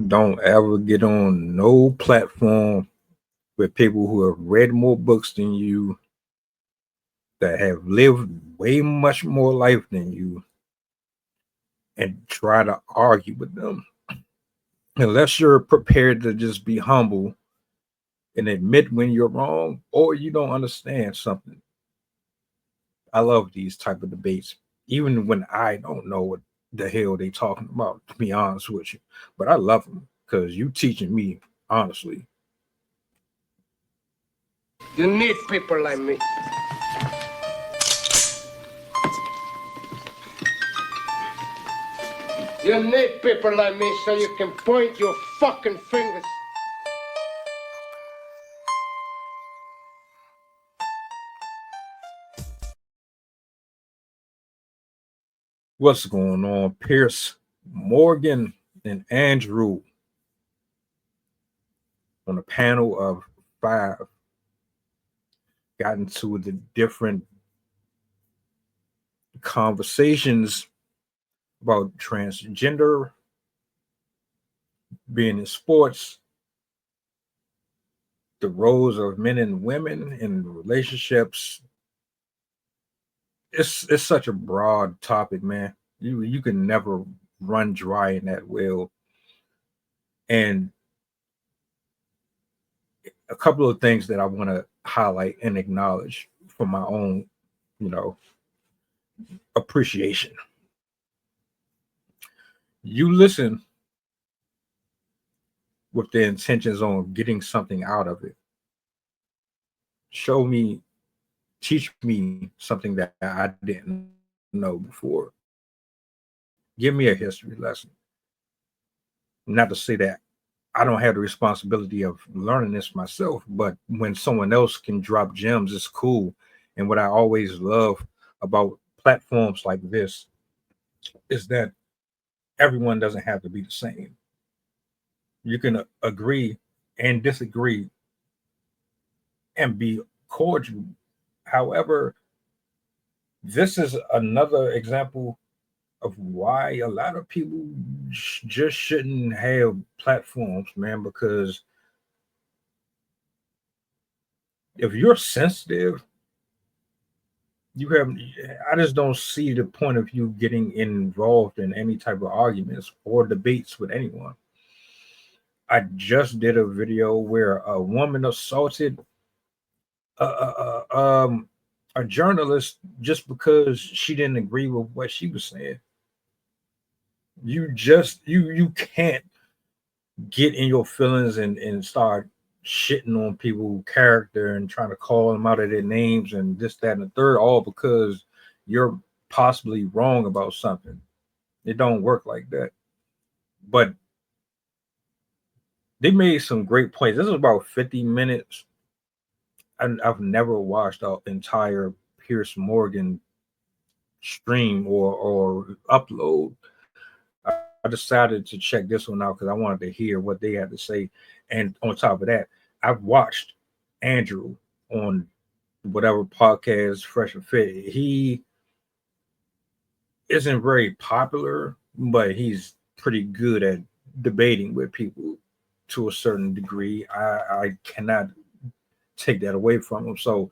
Don't ever get on no platform with people who have read more books than you, that have lived way much more life than you, and try to argue with them. Unless you're prepared to just be humble and admit when you're wrong or you don't understand something. I love these type of debates, even when I don't know what the hell they talking about, to be honest with you. But I love them because you teaching me, honestly. You need people like me. You need people like me so you can point your fucking fingers. What's going on? Pierce Morgan and Andrew on a panel of 5 got into the different conversations about transgender, being in sports, the roles of men and women in relationships. It's such a broad topic, man. You can never run dry in that well. And a couple of things that I want to highlight and acknowledge for my own, you know, appreciation. You listen with the intentions on getting something out of it. Show me, teach me something that I didn't know before. Give me a history lesson. Not to say that I don't have the responsibility of learning this myself, but when someone else can drop gems, it's cool. And what I always love about platforms like this is that everyone doesn't have to be the same. You can agree and disagree and be cordial. However, this is another example of why a lot of people just shouldn't have platforms, man, because if you're sensitive, you have I just don't see the point of you getting involved in any type of arguments or debates with anyone. I just did a video where a woman assaulted a, a, a, um, a journalist just because she didn't agree with what she was saying. You can't get in your feelings and start shitting on people's character and trying to call them out of their names and this, that, and the third, all because you're possibly wrong about something. It don't work like that. But they made some great points. This is about 50 minutes. And I've never watched the entire Pierce Morgan stream or upload. I decided to check this one out because I wanted to hear what they had to say. And on top of that, I've watched Andrew on whatever podcast, Fresh and Fit. He isn't very popular, but he's pretty good at debating with people to a certain degree. I cannot take that away from him. So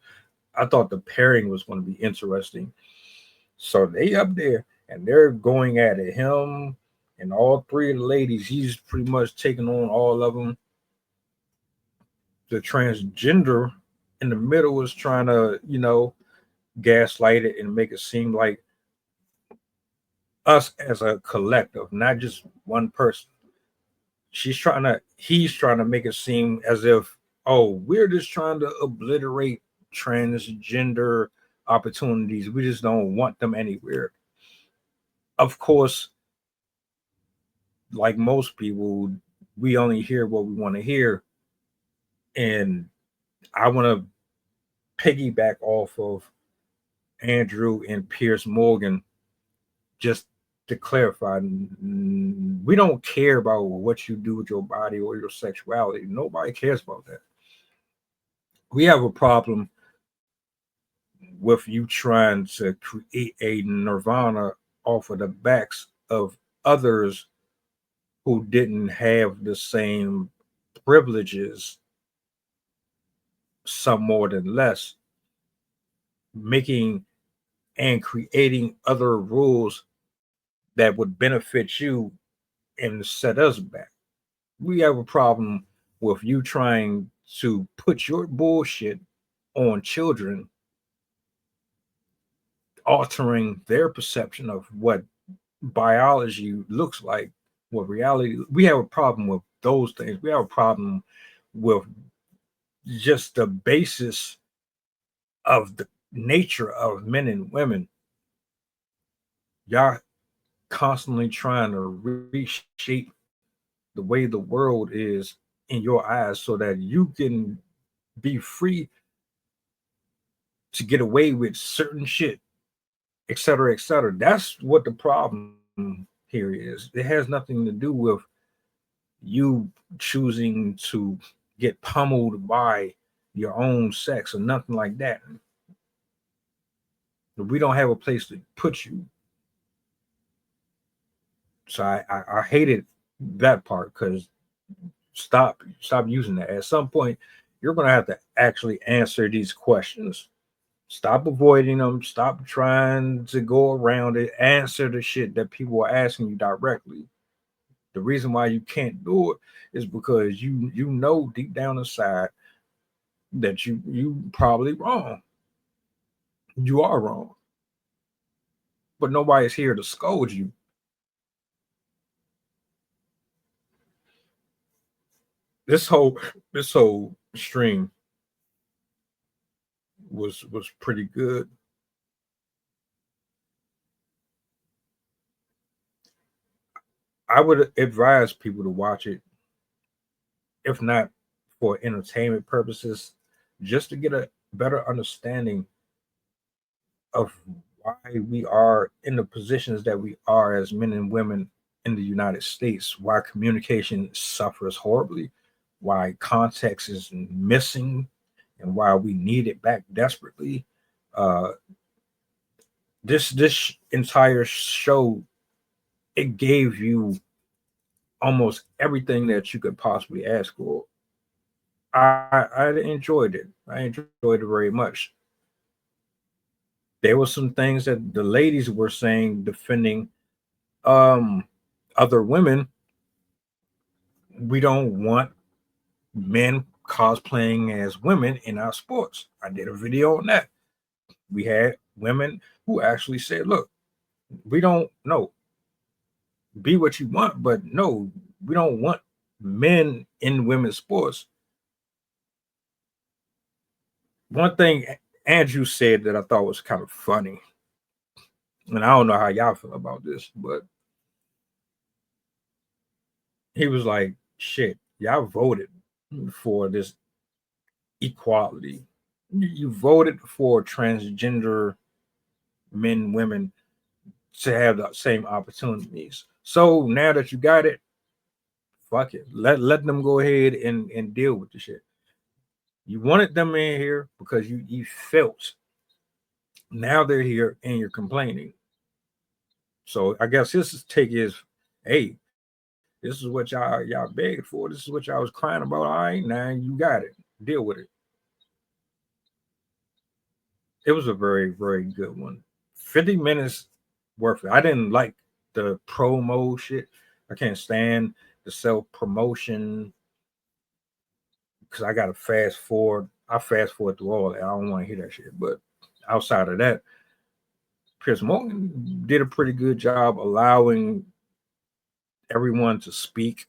I thought the pairing was going to be interesting. So they up there and they're going at it. Him and all 3 of the ladies, he's pretty much taking on all of them. The transgender in the middle was trying to, gaslight it and make it seem like us as a collective, not just one person. He's trying to make it seem as if, oh, we're just trying to obliterate transgender opportunities. We just don't want them anywhere. Of course, like most people, we only hear what we want to hear. And I want to piggyback off of Andrew and Pierce Morgan just to clarify. We don't care about what you do with your body or your sexuality. Nobody cares about that. We have a problem with you trying to create a nirvana off of the backs of others who didn't have the same privileges, some more than less, making and creating other rules that would benefit you and set us back. We have a problem with you trying to put your bullshit on children, altering their perception of what biology looks like, what reality. We have a problem with those things. We have a problem with just the basis of the nature of men and women. Y'all constantly trying to reshape the way the world is in your eyes so that you can be free to get away with certain shit, et cetera, et cetera. That's what the problem here is. It has nothing to do with you choosing to get pummeled by your own sex or nothing like that. We don't have a place to put you. So I hated that part, because stop using that. At some point, you're gonna have to actually answer these questions. Stop avoiding them. Stop trying to go around it. Answer the shit that people are asking you directly. The reason why you can't do it is because you know deep down inside that you probably wrong. You are wrong. But nobody's here to scold you. This whole stream was pretty good. I would advise people to watch it, if not for entertainment purposes, just to get a better understanding of why we are in the positions that we are as men and women in the United States, why communication suffers horribly, why context is missing, and why we need it back desperately. Uh, this entire show, it gave you almost everything that you could possibly ask for. I enjoyed it. I enjoyed it very much. There were some things that the ladies were saying defending um other women. We don't want men cosplaying as women in our sports. I did a video on that. We had women who actually said, look, we don't know, be what you want, but no, we don't want men in women's sports. One thing Andrew said that I thought was kind of funny, and I don't know how y'all feel about this, but he was like, shit, y'all voted for this equality. You voted for transgender men, women to have the same opportunities. So now that you got it, fuck it. Let them go ahead and deal with the shit. You wanted them in here because you felt. Now they're here and you're complaining. So I guess his take is, hey, this is what y'all begged for. This is what y'all was crying about. All right, now you got it. Deal with it. It was a very, very good one. 50 minutes worth it. I didn't like the promo shit. I can't stand the self promotion because I got to fast forward. I fast forward through all that. I don't want to hear that shit. But outside of that, Piers Morgan did a pretty good job allowing everyone to speak.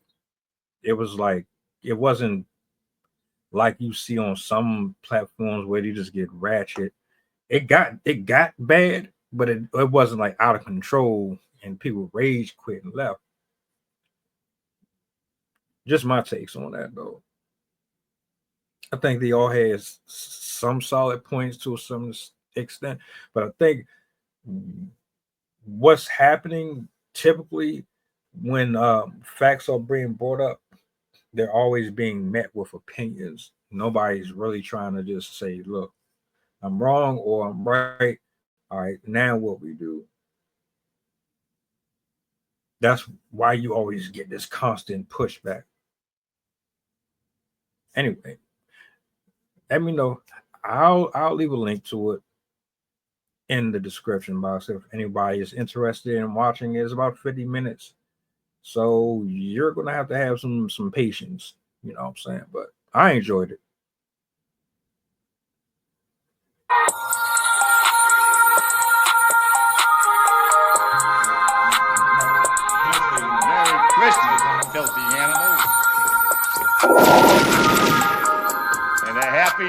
It was like, it wasn't like you see on some platforms where you just get ratchet. It got bad, but it wasn't like out of control and people rage quit and left. Just my takes on that though. I think they all had some solid points to some extent, but I think what's happening typically when facts are being brought up, they're always being met with opinions. Nobody's really trying to just say, look, I'm wrong or I'm right. All right, now what we do. That's why you always get this constant pushback. Anyway, let me know. I'll leave a link to it in the description box if anybody is interested in watching it. It's about 50 minutes. So you're gonna have to have some patience, you know what I'm saying? But I enjoyed it. Merry Christmas, filthy